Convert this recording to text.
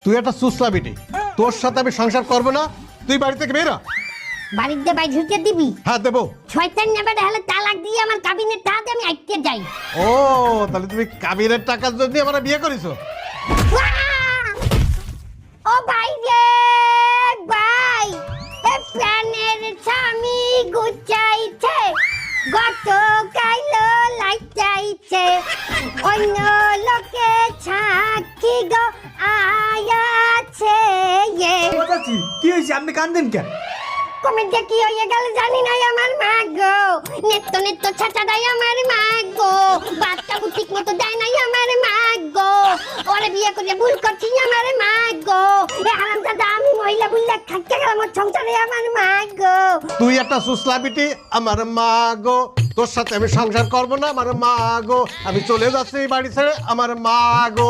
তুই একটা সুসলা বিটি, তোর সাথে আমি সংসার করবো না। তুই বাড়ি থেকে বেরা। বাড়িতে বাই ঢুকে দিবি? হ্যাঁ দেবো। শয়তান নেবে হলে তালাক দিয়ে আমার কাবিনের টাকা আমি আইতে যাই। ও তাহলে তুমি কাবিনের টাকার জন্য আমার বিয়ে করেছো? ও ভাই রে ভাই, এ প্রাণের স্বামী গুচাইছে, গত কাইলো লাইটাইছে, অন্য লোকে ছাকি গো আয়াছে। কি হয়েছে, আপনি কান্দেন কেন? কমেন্টে কি হয়ে গেল জানি না আমার মা গো, নেত্য নেত্য ছাটা দেয় আমার মা গো, বাচ্চা ঠিক মতো দেয় নাই আমার মা গো, ওরে বিয়ে করে ভুল করছি আমার মা গো, এ হারাম দাদা আমি মহিলা বুল্লা খাইতে গেলাম ওর সংসারে আমার মা গো। তুই একটা সুসলা বিটি, আমার মা গো। তোর সাথে আমি সংসার করবো না, আমার মা গো। আমি চলে যাচ্ছি এই বাড়ি ছেড়ে, আমার মা গো।